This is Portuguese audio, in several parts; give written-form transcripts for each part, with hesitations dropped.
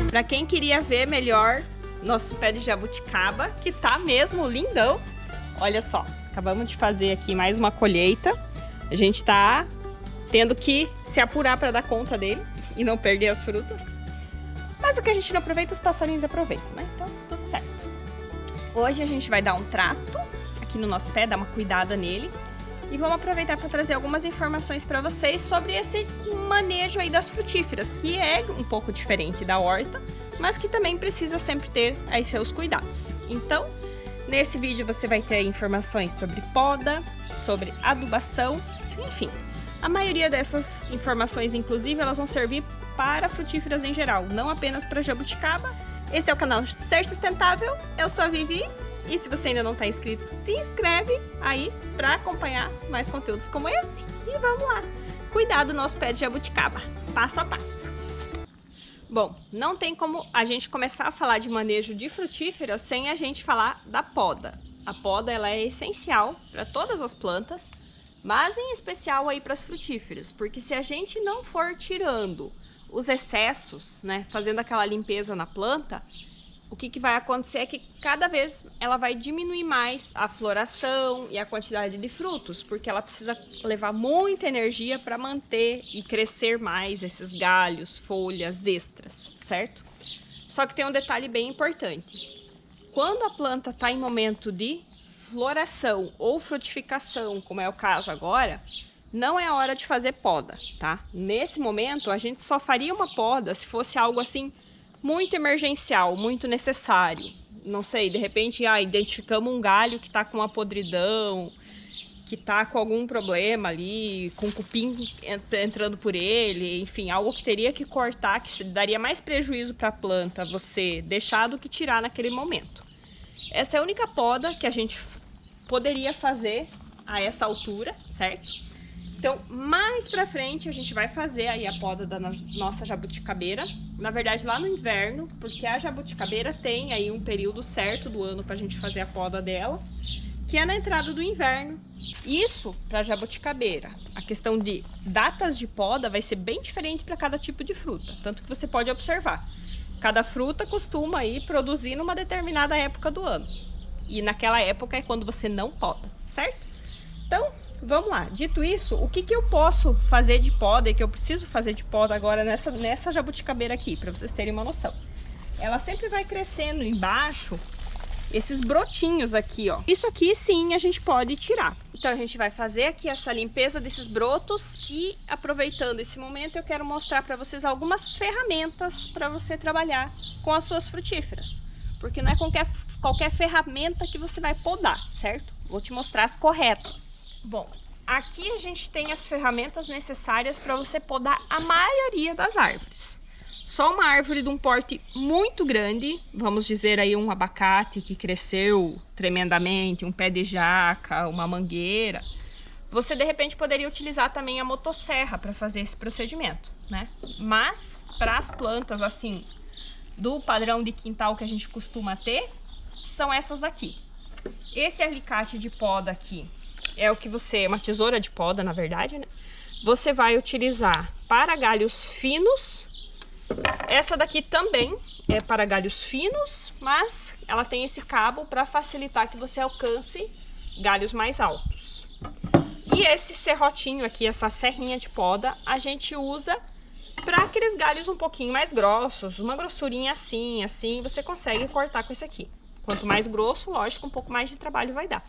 Para quem queria ver melhor nosso pé de jabuticaba, que tá mesmo lindão. Olha só, acabamos de fazer aqui mais uma colheita. A gente tá tendo que se apurar para dar conta dele e não perder as frutas. Mas o que a gente não aproveita, os passarinhos aproveitam, né? Então, tudo certo. Hoje a gente vai dar um trato aqui no nosso pé, dar uma cuidada nele. E vamos aproveitar para trazer algumas informações para vocês sobre esse manejo aí das frutíferas, que é um pouco diferente da horta, mas que também precisa sempre ter aí seus cuidados. Então, nesse vídeo você vai ter informações sobre poda, sobre adubação, enfim. A maioria dessas informações, inclusive, elas vão servir para frutíferas em geral, não apenas para jabuticaba. Esse é o canal Ser Sustentável, eu sou a Vivi. E se você ainda não está inscrito, se inscreve aí para acompanhar mais conteúdos como esse. E vamos lá, cuidar do nosso pé de jabuticaba, passo a passo. Bom, não tem como a gente começar a falar de manejo de frutíferas sem a gente falar da poda. A poda ela é essencial para todas as plantas, mas em especial aí para as frutíferas, porque se a gente não for tirando os excessos, né, fazendo aquela limpeza na planta, o que vai acontecer é que cada vez ela vai diminuir mais a floração e a quantidade de frutos, porque ela precisa levar muita energia para manter e crescer mais esses galhos, folhas extras, certo? Só que tem um detalhe bem importante. Quando a planta está em momento de floração ou frutificação, como é o caso agora, não é hora de fazer poda, tá? Nesse momento, a gente só faria uma poda se fosse algo assim muito emergencial, muito necessário. Não sei, de repente, identificamos um galho que está com uma podridão, que está com algum problema ali, com cupim entrando por ele, enfim, algo que teria que cortar, que daria mais prejuízo para a planta você deixar do que tirar naquele momento. Essa é a única poda que a gente poderia fazer a essa altura, certo? Então, mais pra frente, a gente vai fazer aí a poda da nossa jabuticabeira. Na verdade, lá no inverno, porque a jabuticabeira tem aí um período certo do ano pra gente fazer a poda dela, que é na entrada do inverno. Isso pra jabuticabeira. A questão de datas de poda vai ser bem diferente para cada tipo de fruta. Tanto que você pode observar. Cada fruta costuma aí produzir numa determinada época do ano. E naquela época é quando você não poda, certo? Então, vamos lá, dito isso, o que eu posso fazer de poda e que eu preciso fazer de poda agora nessa jabuticabeira aqui, para vocês terem uma noção. Ela sempre vai crescendo embaixo, esses brotinhos aqui, ó. Isso aqui sim a gente pode tirar. Então a gente vai fazer aqui essa limpeza desses brotos e aproveitando esse momento eu quero mostrar para vocês algumas ferramentas para você trabalhar com as suas frutíferas. Porque não é qualquer ferramenta que você vai podar, certo? Vou te mostrar as corretas. Bom, aqui a gente tem as ferramentas necessárias para você podar a maioria das árvores. Só uma árvore de um porte muito grande, vamos dizer aí um abacate que cresceu tremendamente, um pé de jaca, uma mangueira. Você de repente poderia utilizar também a motosserra para fazer esse procedimento, né? Mas para as plantas assim, do padrão de quintal que a gente costuma ter, são essas daqui. Esse alicate de poda aqui é o que uma tesoura de poda, na verdade, né? Você vai utilizar para galhos finos. Essa daqui também é para galhos finos, mas ela tem esse cabo para facilitar que você alcance galhos mais altos. E esse serrotinho aqui, essa serrinha de poda, a gente usa para aqueles galhos um pouquinho mais grossos, uma grossurinha assim, você consegue cortar com esse aqui. Quanto mais grosso, lógico, um pouco mais de trabalho vai dar.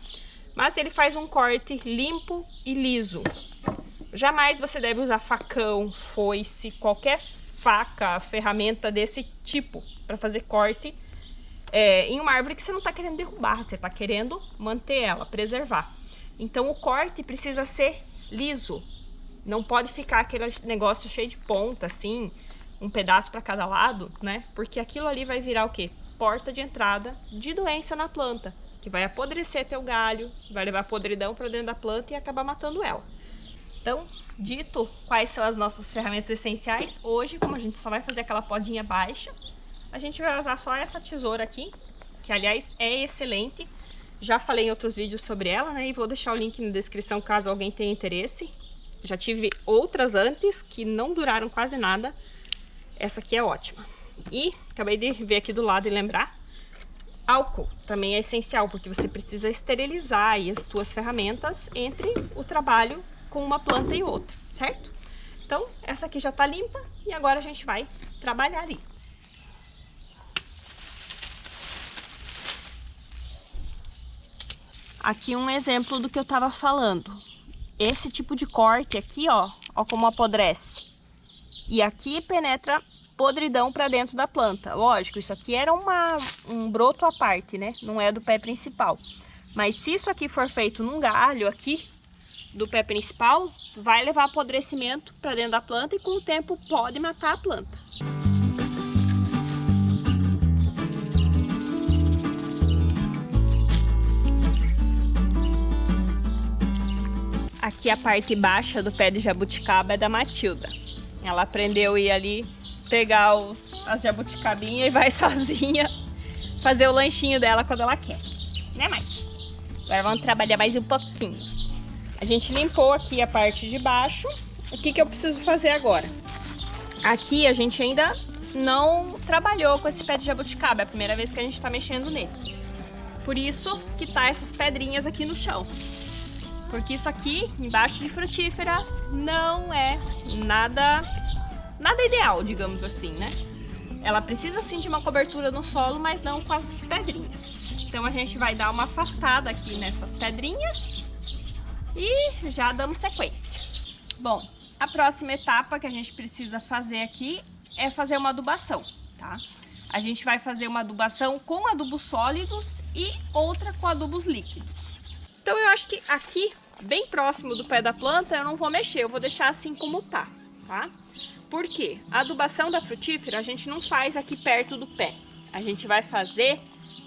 Mas ele faz um corte limpo e liso. Jamais você deve usar facão, foice, qualquer faca, ferramenta desse tipo para fazer corte em uma árvore que você não está querendo derrubar, você está querendo manter ela, preservar. Então o corte precisa ser liso, não pode ficar aquele negócio cheio de ponta assim, um pedaço para cada lado, né? Porque aquilo ali vai virar o quê? Porta de entrada de doença na planta, que vai apodrecer teu galho, vai levar podridão para dentro da planta e acabar matando ela. Então, dito quais são as nossas ferramentas essenciais, hoje, como a gente só vai fazer aquela podinha baixa, a gente vai usar só essa tesoura aqui, que aliás é excelente. Já falei em outros vídeos sobre ela, né? E vou deixar o link na descrição caso alguém tenha interesse. Já tive outras antes que não duraram quase nada. Essa aqui é ótima. E acabei de ver aqui do lado e lembrar, álcool também é essencial, porque você precisa esterilizar aí as suas ferramentas entre o trabalho com uma planta e outra, certo? Então, essa aqui já tá limpa e agora a gente vai trabalhar ali. Aqui um exemplo do que eu tava falando. Esse tipo de corte aqui, ó como apodrece. E aqui penetra podridão para dentro da planta. Lógico, isso aqui era um broto à parte, né? Não é do pé principal. Mas se isso aqui for feito num galho aqui do pé principal, vai levar apodrecimento para dentro da planta e com o tempo pode matar a planta. Aqui a parte baixa do pé de jabuticaba é da Matilda. Ela aprendeu a ir ali pegar as jabuticabinhas e vai sozinha fazer o lanchinho dela quando ela quer. Né, Mike? Agora vamos trabalhar mais um pouquinho. A gente limpou aqui a parte de baixo. O que eu preciso fazer agora? Aqui a gente ainda não trabalhou com esse pé de jabuticaba. É a primeira vez que a gente tá mexendo nele. Por isso que tá essas pedrinhas aqui no chão. Porque isso aqui, embaixo de frutífera, não é nada ideal, digamos assim, né? Ela precisa sim de uma cobertura no solo, mas não com as pedrinhas. Então a gente vai dar uma afastada aqui nessas pedrinhas e já damos sequência. Bom, a próxima etapa que a gente precisa fazer aqui é fazer uma adubação, tá? A gente vai fazer uma adubação com adubos sólidos e outra com adubos líquidos. Então eu acho que aqui, bem próximo do pé da planta, eu não vou mexer, eu vou deixar assim como tá? Por quê? A adubação da frutífera a gente não faz aqui perto do pé. A gente vai fazer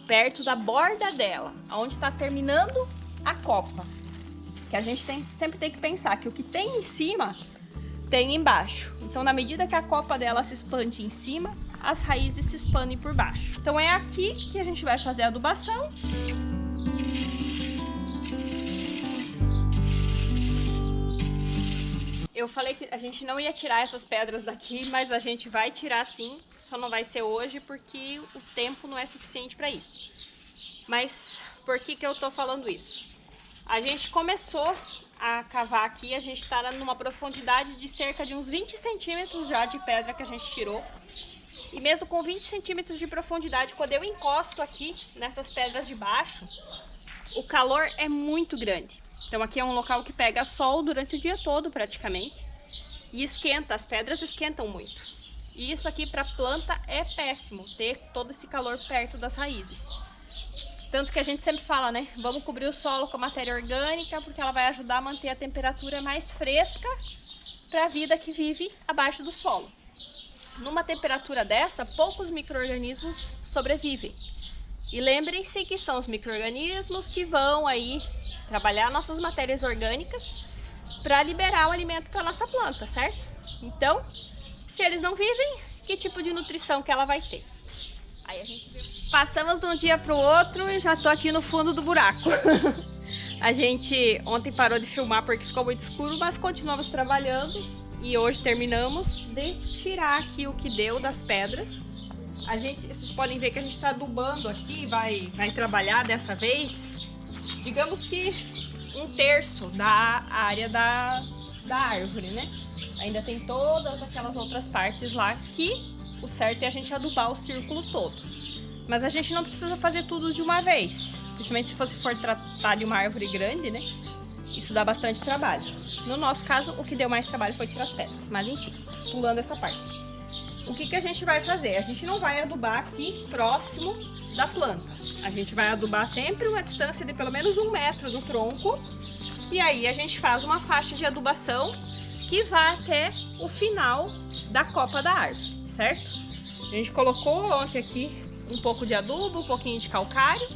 perto da borda dela, onde está terminando a copa. Que a gente sempre tem que pensar que o que tem em cima, tem embaixo. Então, na medida que a copa dela se expande em cima, as raízes se expandem por baixo. Então, é aqui que a gente vai fazer a adubação. Eu falei que a gente não ia tirar essas pedras daqui, mas a gente vai tirar sim, só não vai ser hoje porque o tempo não é suficiente para isso. Mas por que eu tô falando isso? A gente começou a cavar aqui, a gente tá numa profundidade de cerca de uns 20 centímetros já de pedra que a gente tirou. E mesmo com 20 centímetros de profundidade, quando eu encosto aqui nessas pedras de baixo, o calor é muito grande. Então aqui é um local que pega sol durante o dia todo praticamente e esquenta, as pedras esquentam muito. E isso aqui para a planta é péssimo, ter todo esse calor perto das raízes. Tanto que a gente sempre fala, né, vamos cobrir o solo com matéria orgânica porque ela vai ajudar a manter a temperatura mais fresca para a vida que vive abaixo do solo. Numa temperatura dessa, poucos micro-organismos sobrevivem. E lembrem-se que são os micro-organismos que vão aí trabalhar nossas matérias orgânicas para liberar o alimento para nossa planta, certo? Então, se eles não vivem, que tipo de nutrição que ela vai ter? Aí a gente viu. Passamos de um dia para o outro e já tô aqui no fundo do buraco. A gente ontem parou de filmar porque ficou muito escuro, mas continuamos trabalhando e hoje terminamos de tirar aqui o que deu das pedras. Vocês podem ver que a gente está adubando aqui, vai trabalhar dessa vez, digamos que 1/3 da área da árvore, né? Ainda tem todas aquelas outras partes lá que o certo é a gente adubar o círculo todo. Mas a gente não precisa fazer tudo de uma vez, principalmente se for tratar de uma árvore grande, né? Isso dá bastante trabalho. No nosso caso, o que deu mais trabalho foi tirar as pedras, mas enfim, pulando essa parte. O que a gente vai fazer? A gente não vai adubar aqui próximo da planta. A gente vai adubar sempre uma distância de pelo menos 1 metro do tronco. E aí a gente faz uma faixa de adubação que vai até o final da copa da árvore, certo? A gente colocou ontem aqui um pouco de adubo, um pouquinho de calcário.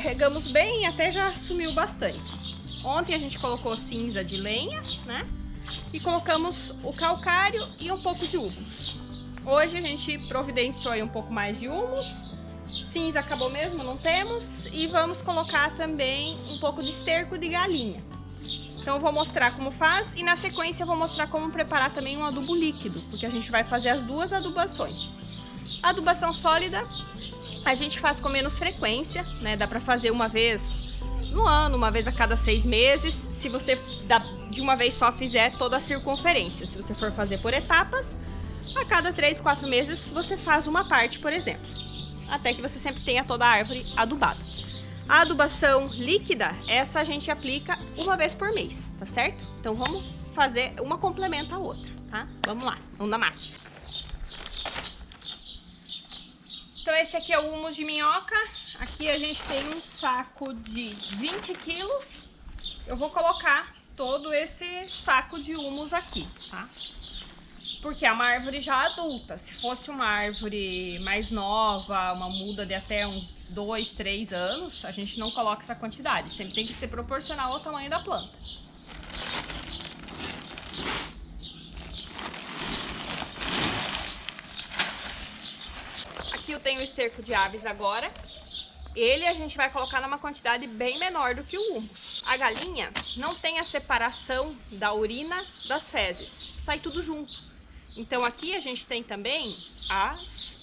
Regamos bem e até já sumiu bastante. Ontem a gente colocou cinza de lenha, né? E colocamos o calcário e um pouco de humus. Hoje a gente providenciou aí um pouco mais de humus. Cinza acabou mesmo, não temos. E vamos colocar também um pouco de esterco de galinha. Então eu vou mostrar como faz e na sequência eu vou mostrar como preparar também um adubo líquido, porque a gente vai fazer as duas adubações. A adubação sólida a gente faz com menos frequência, né? Dá para fazer uma vez no ano, uma vez a cada 6 meses, se você de uma vez só fizer toda a circunferência. Se você for fazer por etapas, a cada 3, 4 meses você faz uma parte, por exemplo, até que você sempre tenha toda a árvore adubada. A adubação líquida, essa a gente aplica uma vez por mês, tá certo? Então vamos fazer, uma complementa a outra, tá? Vamos lá, vamos na massa. Então esse aqui é o humus de minhoca. Aqui a gente tem um saco de 20 quilos. Eu vou colocar todo esse saco de humus aqui, tá? Porque é uma árvore já adulta. Se fosse uma árvore mais nova, uma muda de até uns 2, 3 anos, a gente não coloca essa quantidade. Sempre tem que ser proporcional ao tamanho da planta. Aqui eu tenho o esterco de aves agora. Ele a gente vai colocar numa quantidade bem menor do que o humus. A galinha não tem a separação da urina das fezes, sai tudo junto. Então aqui a gente tem também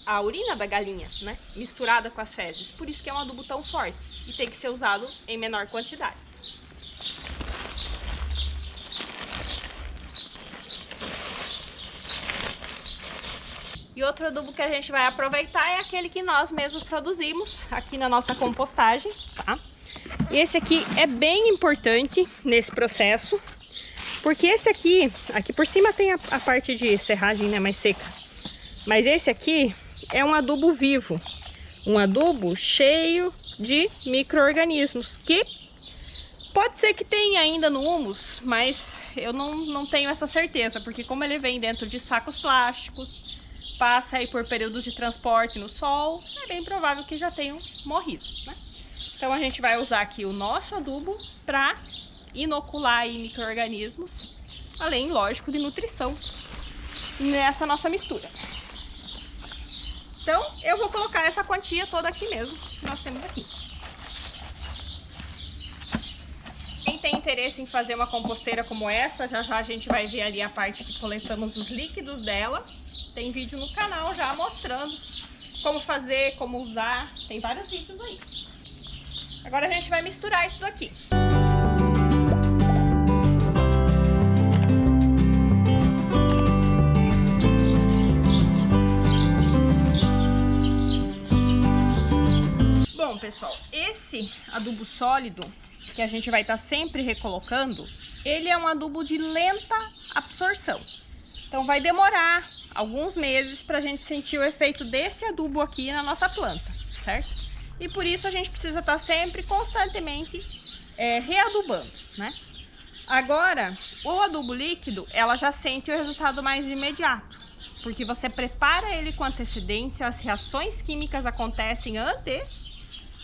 a urina da galinha, né, misturada com as fezes. Por isso que é um adubo tão forte e tem que ser usado em menor quantidade. E outro adubo que a gente vai aproveitar é aquele que nós mesmos produzimos aqui na nossa compostagem, tá? E esse aqui é bem importante nesse processo, porque esse aqui por cima tem a parte de serragem, né, mais seca. Mas esse aqui é um adubo vivo, um adubo cheio de micro-organismos, que pode ser que tenha ainda no humus, mas eu não tenho essa certeza, porque como ele vem dentro de sacos plásticos, passa aí por períodos de transporte no sol, é bem provável que já tenham morrido, né? Então a gente vai usar aqui o nosso adubo para inocular aí micro-organismos, além, lógico, de nutrição nessa nossa mistura. Então eu vou colocar essa quantia toda aqui mesmo, que nós temos aqui. Quem tem interesse em fazer uma composteira como essa, já já a gente vai ver ali a parte que coletamos os líquidos dela. Tem vídeo no canal já mostrando como fazer, como usar, tem vários vídeos aí. Agora a gente vai misturar isso daqui. Bom, pessoal, esse adubo sólido que a gente vai estar sempre recolocando, ele é um adubo de lenta absorção. Então vai demorar alguns meses para a gente sentir o efeito desse adubo aqui na nossa planta, certo? E por isso a gente precisa estar sempre, constantemente, readubando, né? Agora, o adubo líquido, ela já sente o resultado mais imediato, porque você prepara ele com antecedência, as reações químicas acontecem antes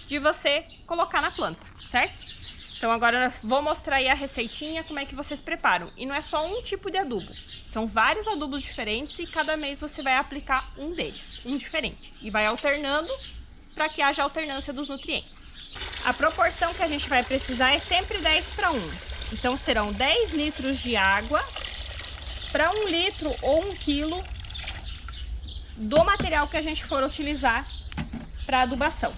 de você colocar na planta, certo? Então agora eu vou mostrar aí a receitinha, como é que vocês preparam. E não é só um tipo de adubo, são vários adubos diferentes e cada mês você vai aplicar um deles, um diferente. E vai alternando para que haja alternância dos nutrientes. A proporção que a gente vai precisar é sempre 10 para 1. Então serão 10 litros de água para 1 litro ou 1 quilo do material que a gente for utilizar para adubação.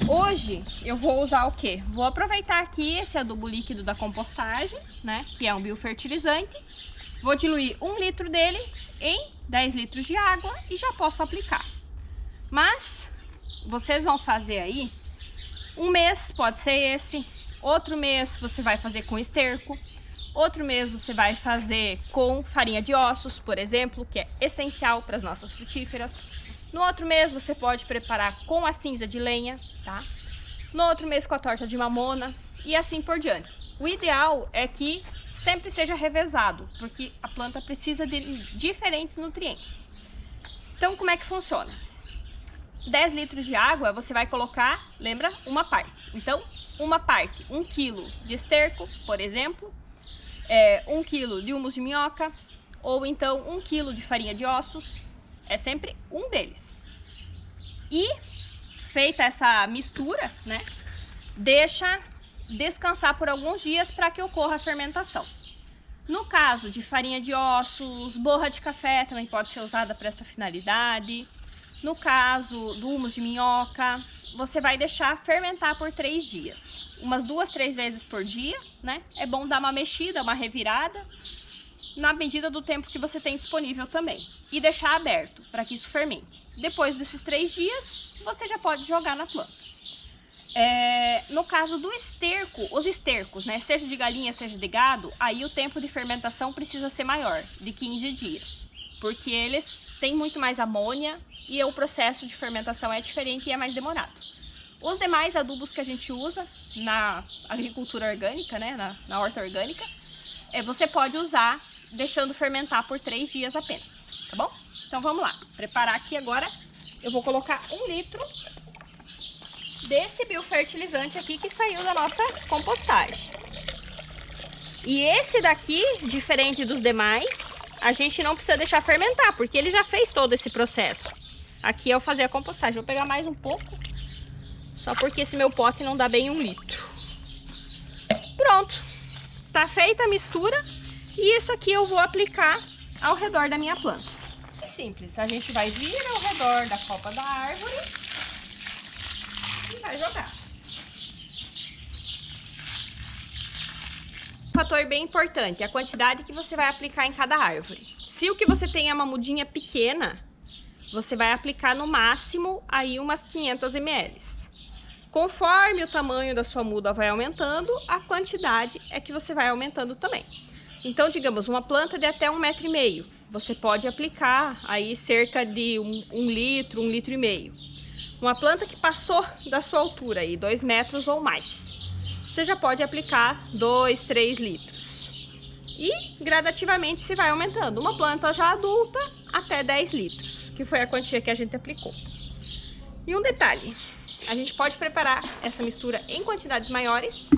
Hoje eu vou usar o quê? Vou aproveitar aqui esse adubo líquido da compostagem, né, que é um biofertilizante. Vou diluir 1 litro dele em 10 litros de água e já posso aplicar. Mas vocês vão fazer aí, um mês pode ser esse, outro mês você vai fazer com esterco, outro mês você vai fazer com farinha de ossos, por exemplo, que é essencial para as nossas frutíferas. No outro mês você pode preparar com a cinza de lenha, tá? No outro mês com a torta de mamona e assim por diante. O ideal é que sempre seja revezado, porque a planta precisa de diferentes nutrientes. Então como é que funciona? 10 litros de água você vai colocar, lembra, uma parte. Então uma parte, 1 quilo de esterco, por exemplo, 1 quilo de humus de minhoca, ou então 1 quilo de farinha de ossos. É sempre um deles. E feita essa mistura, né, deixa descansar por alguns dias para que ocorra a fermentação. No caso de farinha de ossos, borra de café também pode ser usada para essa finalidade. No caso do humus de minhoca, você vai deixar fermentar por 3 dias. Umas 2, 3 vezes por dia, né? É bom dar uma mexida, uma revirada, na medida do tempo que você tem disponível também. E deixar aberto, para que isso fermente. Depois desses 3 dias, você já pode jogar na planta. No caso do esterco, os estercos, né? Seja de galinha, seja de gado, aí o tempo de fermentação precisa ser maior, de 15 dias. Porque eles têm muito mais amônia e o processo de fermentação é diferente e é mais demorado. Os demais adubos que a gente usa na agricultura orgânica, né? Na horta orgânica, você pode usar deixando fermentar por 3 dias apenas, tá bom? Então vamos lá, preparar aqui agora. Eu vou colocar 1 litro desse biofertilizante aqui que saiu da nossa compostagem. E esse daqui, diferente dos demais, a gente não precisa deixar fermentar, porque ele já fez todo esse processo. Aqui é eu fazer a compostagem. Vou pegar mais um pouco, só porque esse meu pote não dá bem 1 litro. Pronto, tá feita a mistura e isso aqui eu vou aplicar ao redor da minha planta. É simples, a gente vai vir ao redor da copa da árvore e vai jogar. Um fator bem importante, a quantidade que você vai aplicar em cada árvore. Se o que você tem é uma mudinha pequena, você vai aplicar no máximo aí umas 500 ml. Conforme o tamanho da sua muda vai aumentando, a quantidade é que você vai aumentando também. Então, digamos, uma planta de até 1,5 m, você pode aplicar aí cerca de 1 litro, 1,5 litro. Uma planta que passou da sua altura aí, 2 metros ou mais, você já pode aplicar 2, 3 litros. E gradativamente se vai aumentando. Uma planta já adulta até 10 litros, que foi a quantia que a gente aplicou. E um detalhe, a gente pode preparar essa mistura em quantidades maiores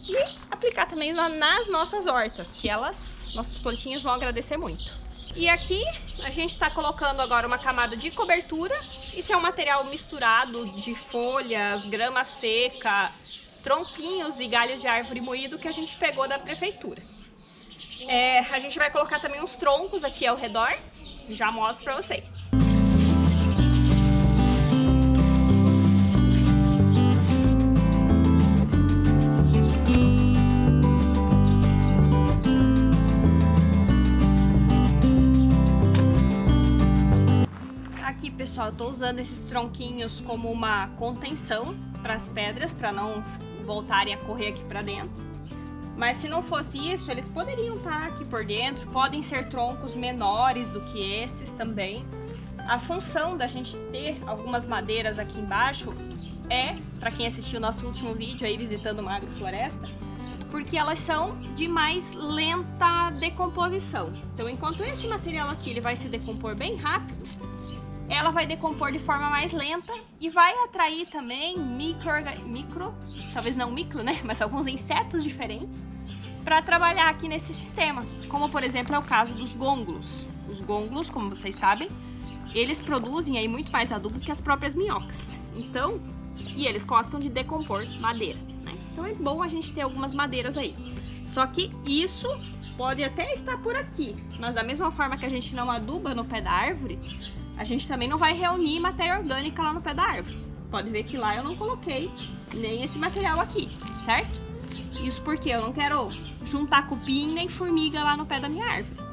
e aplicar também nas nossas hortas, que nossas plantinhas vão agradecer muito. E aqui a gente está colocando agora uma camada de cobertura. Isso é um material misturado de folhas, grama seca, tronquinhos e galhos de árvore moído que a gente pegou da prefeitura. A gente vai colocar também uns troncos aqui ao redor, já mostro para vocês. Aqui, pessoal, eu tô usando esses tronquinhos como uma contenção para as pedras, para não voltarem a correr aqui para dentro. Mas se não fosse isso, eles poderiam estar aqui por dentro. Podem ser troncos menores do que esses também. A função da gente ter algumas madeiras aqui embaixo para quem assistiu o nosso último vídeo aí visitando uma agrofloresta, porque elas são de mais lenta decomposição. Então, enquanto esse material aqui ele vai se decompor bem rápido, ela vai decompor de forma mais lenta e vai atrair também talvez não micro, né? Mas alguns insetos diferentes para trabalhar aqui nesse sistema. Como, por exemplo, é o caso dos gôngulos. Os gôngulos, como vocês sabem, eles produzem aí muito mais adubo que as próprias minhocas. Então, e eles gostam de decompor madeira, né? Então é bom a gente ter algumas madeiras aí. Só que isso pode até estar por aqui, mas da mesma forma que a gente não aduba no pé da árvore, a gente também não vai reunir matéria orgânica lá no pé da árvore. Pode ver que lá eu não coloquei nem esse material aqui, certo? Isso porque eu não quero juntar cupim nem formiga lá no pé da minha árvore.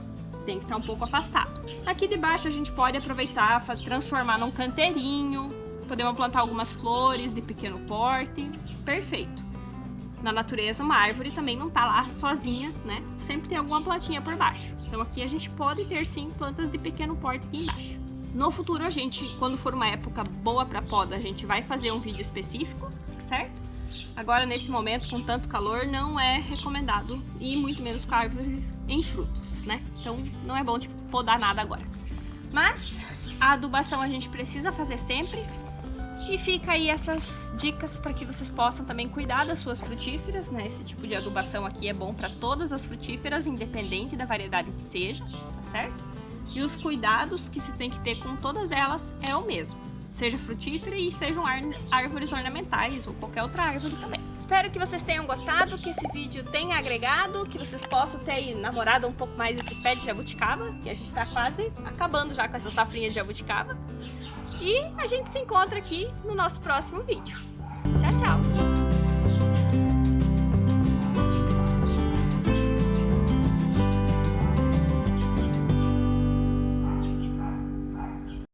Tem que estar um pouco afastado. Aqui debaixo a gente pode aproveitar, transformar num canteirinho. Podemos plantar algumas flores de pequeno porte. Perfeito. Na natureza, uma árvore também não tá lá sozinha, né? Sempre tem alguma plantinha por baixo. Então aqui a gente pode ter sim plantas de pequeno porte aqui embaixo. No futuro a gente, quando for uma época boa para poda, a gente vai fazer um vídeo específico, certo? Agora nesse momento com tanto calor não é recomendado e muito menos com a árvore em frutos, né? Então não é bom de podar nada agora. Mas a adubação a gente precisa fazer sempre e fica aí essas dicas para que vocês possam também cuidar das suas frutíferas, né? Esse tipo de adubação aqui é bom para todas as frutíferas, independente da variedade que seja, tá certo? E os cuidados que se tem que ter com todas elas é o mesmo. seja frutífera e sejam árvores ornamentais ou qualquer outra árvore também. Espero que vocês tenham gostado, que esse vídeo tenha agregado, que vocês possam ter aí namorado um pouco mais esse pé de jabuticaba, que a gente tá quase acabando já com essa safrinha de jabuticaba. E a gente se encontra aqui no nosso próximo vídeo. Tchau, tchau!